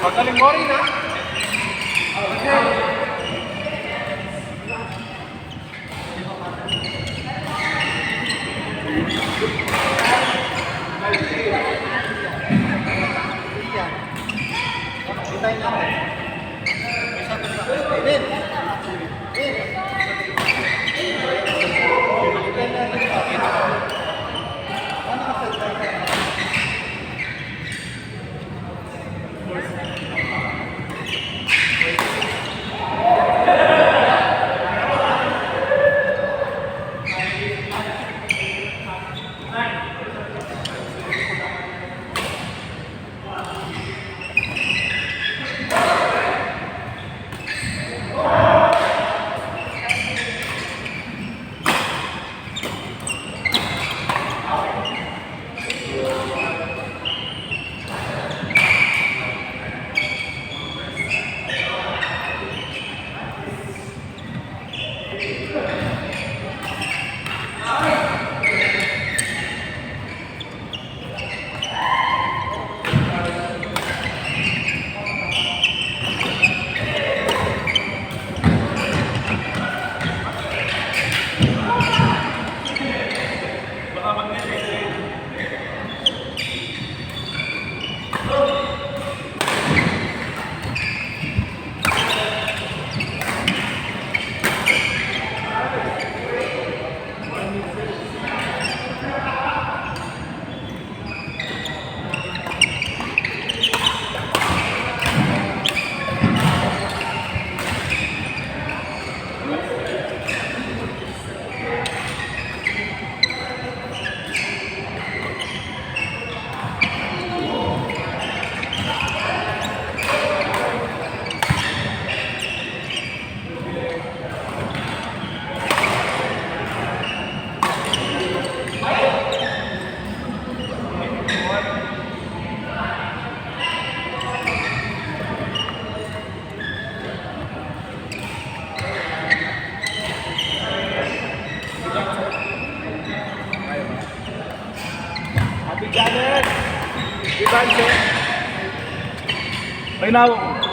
Magaling mo rin, ha? Hintayin natin. Thank you. May nawak ko.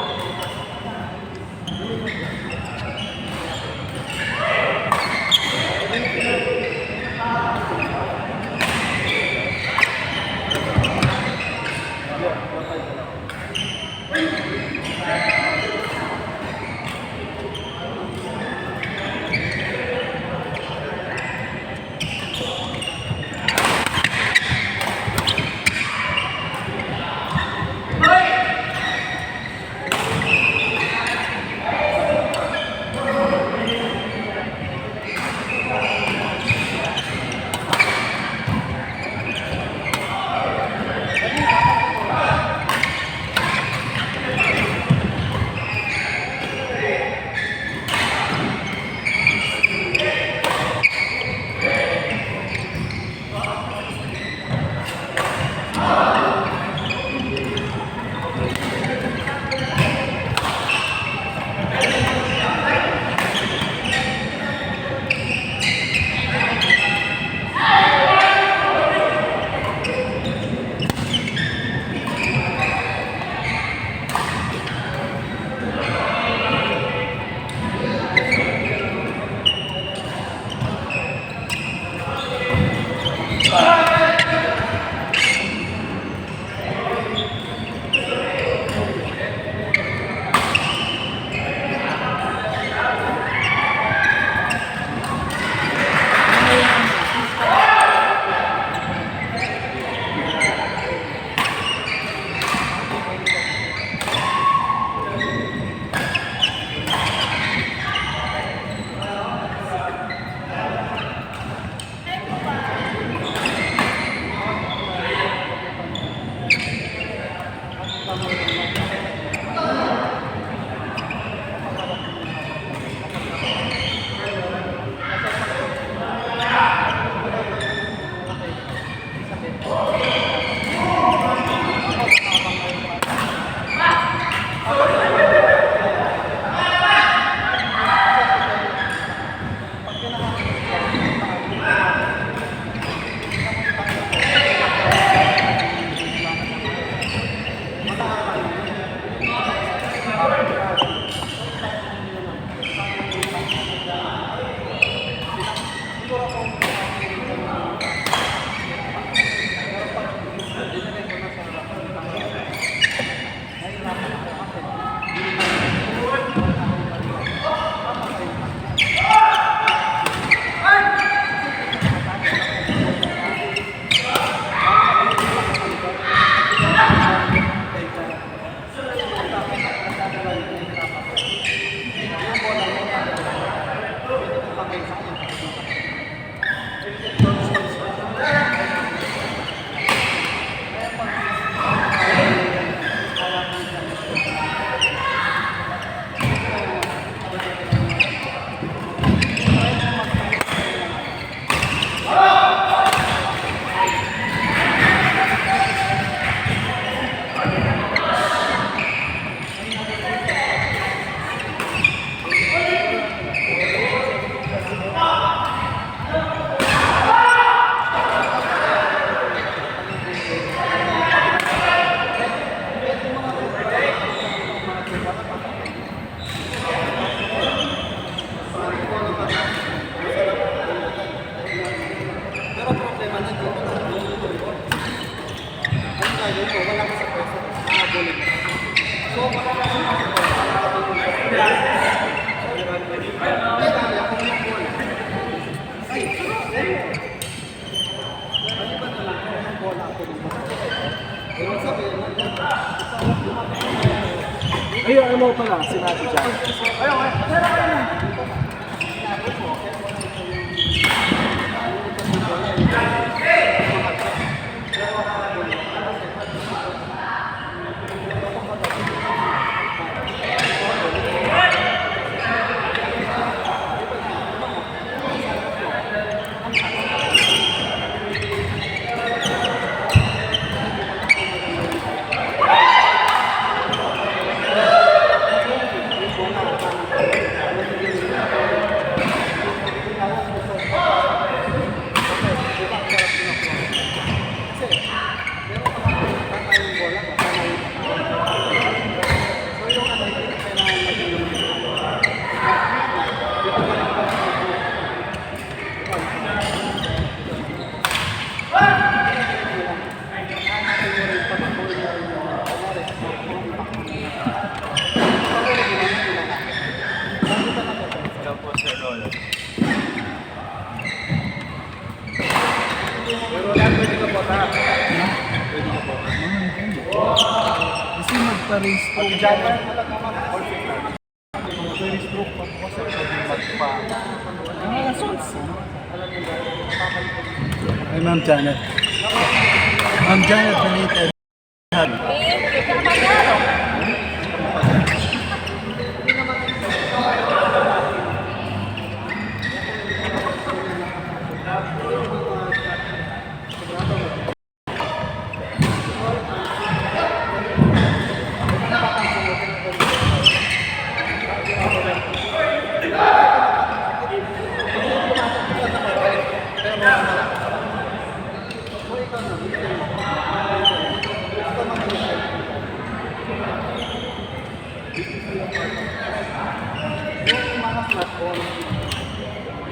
Ayun, ano pala, sinabi dyan. Ayun, pa rin stroke. January na lang naman. Perfect na. Very stroke pa po kasi magpa. Sons. Ay, Ma'am Janet. Ma'am Janet, balitan.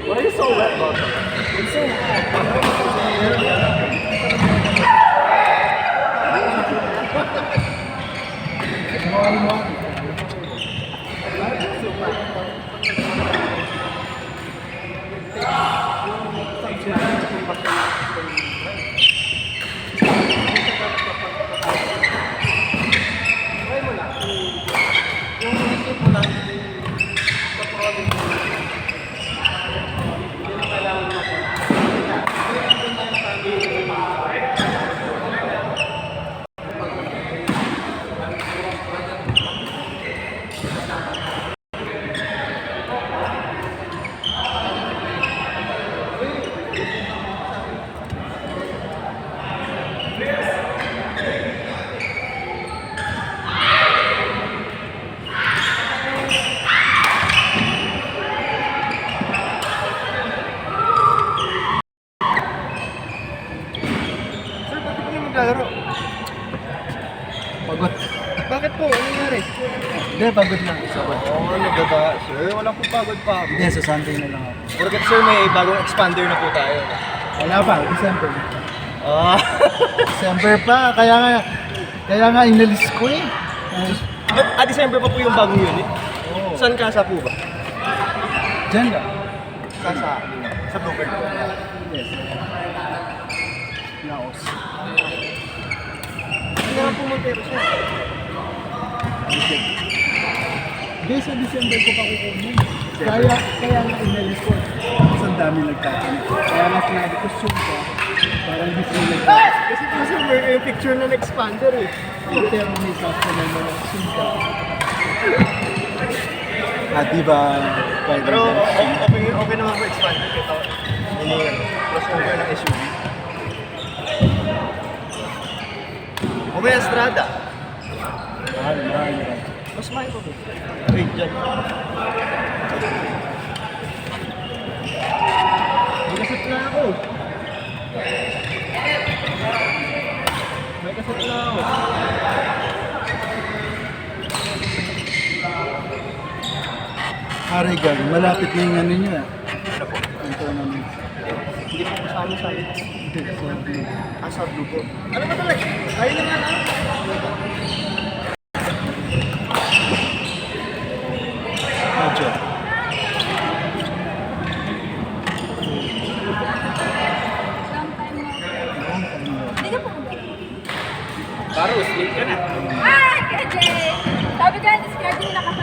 Why are you so wet, Bob? Sir, ba't di kayo maglalaro? Pagod. Bakit po? Ano nangyari? Hindi, pagod lang. Sabot. Oo, nagdada. Sir, walang po pagod pa. Hindi, sa Sunday na lang ako. Porket sir, may bagong expander na po tayo. Wala pa, December. Ah. December pa, kaya nga inalis ko eh. December pa po yung bagong unit? Oo. Saan kasa po ba? Diyan lang. Kasa? Sa Bluebird po. Yes. Laos. Hindi naman po Montero siya. Hindi, sa December ko pa kukunin. Kaya nga inalis ko. Mas ang dami nagtatanong. Kaya nga sinabi ko, zoom ka. Parang hindi sila nagtatanong. Kasi po sir, may picture na expander eh. Pero may customer na zoom ka. Diba? Pero okay naman po expander. Ito, ini crossover ng SUV. O may Estrada. Mahal. Mas mahal po po. Wait, dyan. May kasit na ako. May kasit na ako. Aray gag, malapit na yung ano nyo ah. Ano po? Ang tournament. Hindi po kasama sa amin. Sa blue po. Ano ba talaga? Ayun na nga na.